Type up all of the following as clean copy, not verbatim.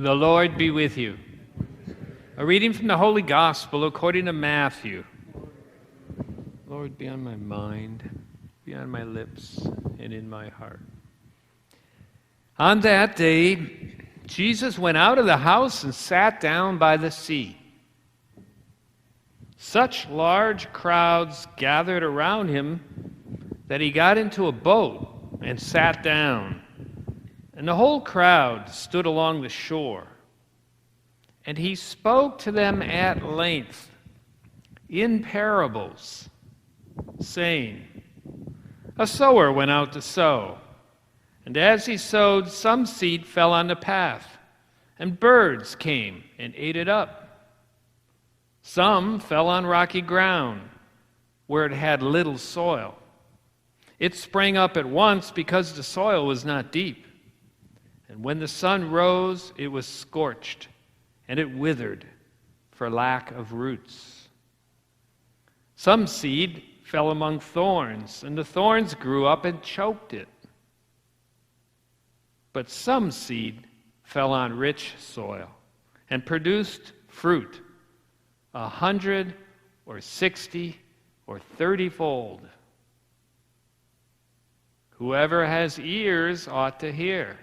The Lord be with you. A reading from the Holy Gospel according to Matthew. Lord, be on my mind, be on my lips, and in my heart. On that day, Jesus went out of the house and sat down by the sea. Such large crowds gathered around him that he got into a boat and sat down. And the whole crowd stood along the shore. And he spoke to them at length in parables, saying, A sower went out to sow. And as he sowed, some seed fell on the path, and birds came and ate it up. Some fell on rocky ground, where it had little soil. It sprang up at once because the soil was not deep. And when the sun rose, it was scorched, and it withered for lack of roots. Some seed fell among thorns, and the thorns grew up and choked it. But some seed fell on rich soil and produced fruit 100 or 60 or 30-fold. Whoever has ears ought to hear.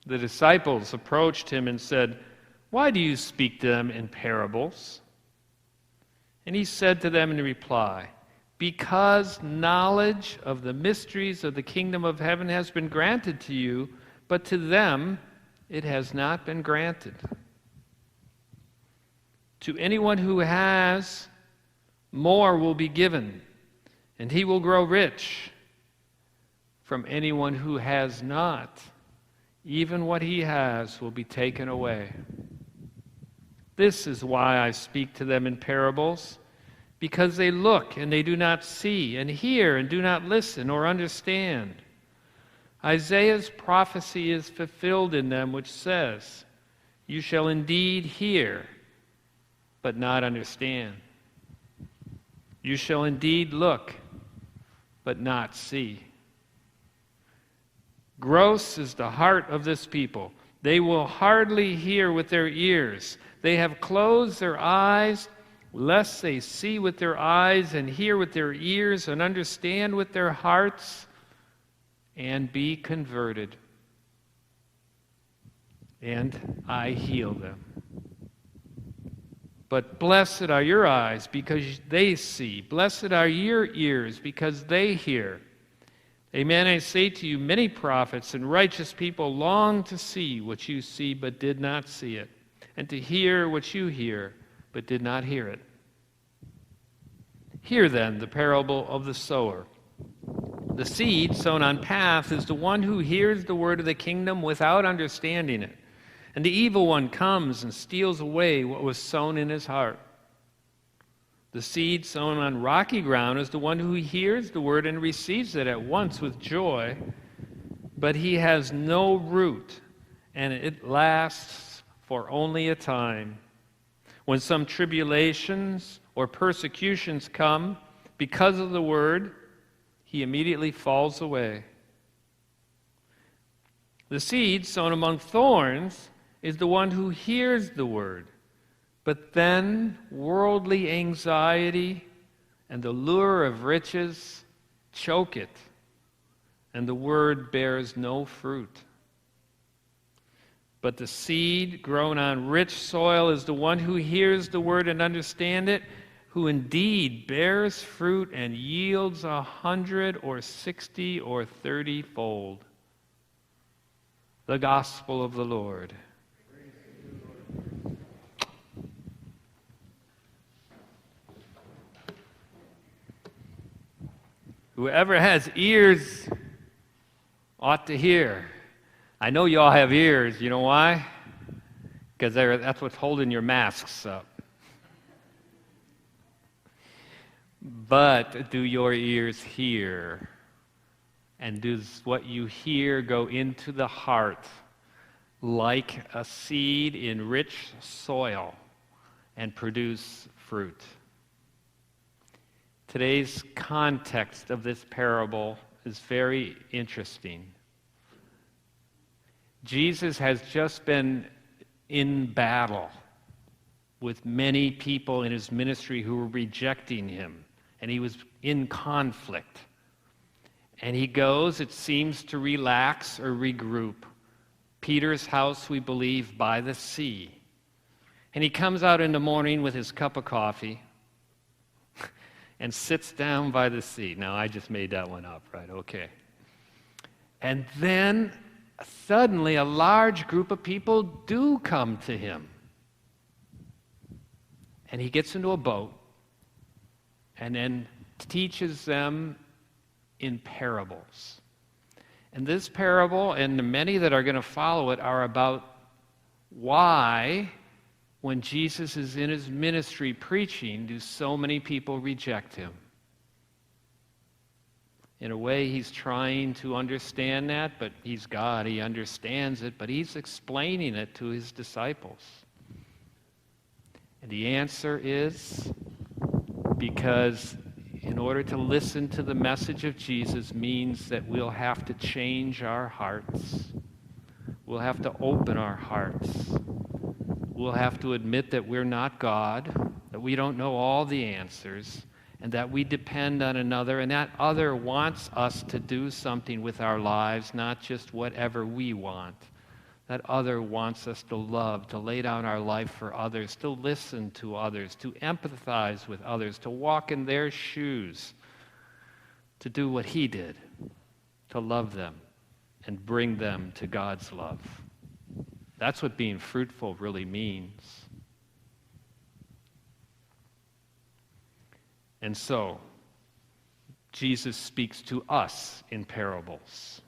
The disciples approached him and said, Why do you speak to them in parables? And he said to them in reply, Because knowledge of the mysteries of the kingdom of heaven has been granted to you, but to them it has not been granted. To anyone who has, more will be given, and he will grow rich. From anyone who has not, even what he has will be taken away. This is why I speak to them in parables, because they look and they do not see, and hear and do not listen or understand. Isaiah's prophecy is fulfilled in them, which says, You shall indeed hear, but not understand. You shall indeed look, but not see. Gross is the heart of this people. They will hardly hear with their ears. They have closed their eyes, lest they see with their eyes and hear with their ears and understand with their hearts and be converted. And I heal them. But blessed are your eyes because they see. Blessed are your ears because they hear. Amen, I say to you, many prophets and righteous people long to see what you see but did not see it, and to hear what you hear but did not hear it. Hear then the parable of the sower. The seed sown on path is the one who hears the word of the kingdom without understanding it. And the evil one comes and steals away what was sown in his heart. The seed sown on rocky ground is the one who hears the word and receives it at once with joy, but he has no root, and it lasts for only a time. When some tribulations or persecutions come because of the word, he immediately falls away. The seed sown among thorns is the one who hears the word, but then worldly anxiety and the lure of riches choke it, and the word bears no fruit. But the seed grown on rich soil is the one who hears the word and understands it, who indeed bears fruit and yields 100 or 60 or 30-fold. The gospel of the Lord. Whoever has ears ought to hear. I know you all have ears. You know why? Because that's what's holding your masks up. But do your ears hear? And does what you hear go into the heart like a seed in rich soil and produce fruit? Today's context of this parable is very interesting. Jesus has just been in battle with many people in his ministry who were rejecting him, and he was in conflict. And he goes, it seems, to relax or regroup. Peter's house, we believe, by the sea. And he comes out in the morning with his cup of coffee and sits down by the sea. Now, I just made that one up, right? Okay. And then suddenly a large group of people do come to him. And he gets into a boat and then teaches them in parables. And this parable and the many that are going to follow it are about why, when Jesus is in his ministry preaching, do so many people reject him. In a way, he's trying to understand that, but he's God, he understands it, but he's explaining it to his disciples. And the answer is because in order to listen to the message of Jesus means that we'll have to change our hearts. We'll have to open our hearts. We'll have to admit that we're not God, that we don't know all the answers, and that we depend on another, and that other wants us to do something with our lives, not just whatever we want. That other wants us to love, to lay down our life for others, to listen to others, to empathize with others, to walk in their shoes, to do what he did, to love them and bring them to God's love. That's what being fruitful really means. And so, Jesus speaks to us in parables.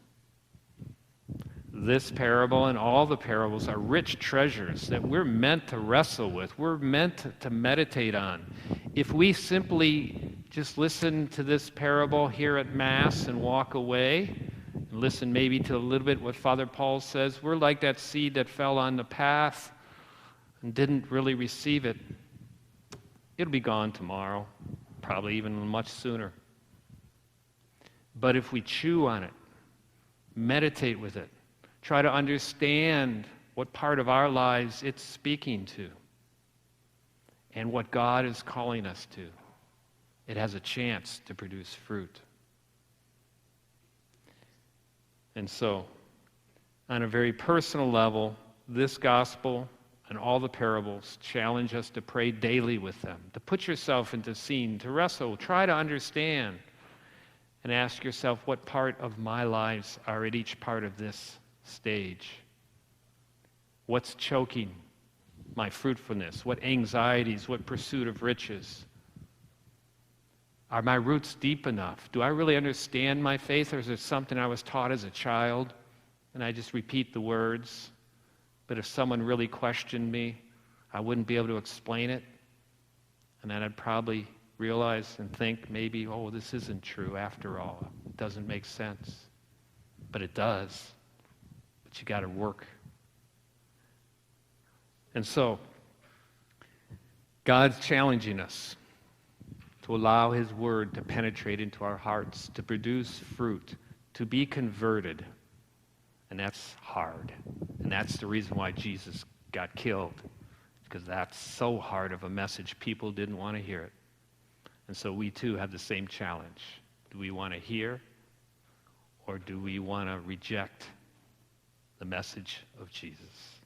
This parable and all the parables are rich treasures that we're meant to wrestle with. We're meant to meditate on. If we simply just listen to this parable here at Mass and walk away, and listen maybe to a little bit what Father Paul says, we're like that seed that fell on the path and didn't really receive it. It'll be gone tomorrow, probably even much sooner. But if we chew on it, meditate with it, try to understand what part of our lives it's speaking to and what God is calling us to, it has a chance to produce fruit. And so, on a very personal level, this gospel and all the parables challenge us to pray daily with them, to put yourself into scene, to wrestle, try to understand, and ask yourself what part of my lives are at each part of this stage. What's choking my fruitfulness? What anxieties? What pursuit of riches? Are my roots deep enough? Do I really understand my faith, or is it something I was taught as a child and I just repeat the words? But if someone really questioned me, I wouldn't be able to explain it, and then I'd probably realize and think maybe, oh, this isn't true after all. It doesn't make sense. But it does. But you got to work. And so, God's challenging us to allow his word to penetrate into our hearts, to produce fruit, to be converted. And that's hard. And that's the reason why Jesus got killed, because that's so hard of a message. People didn't want to hear it. And so we too have the same challenge. Do we want to hear, or do we want to reject the message of Jesus?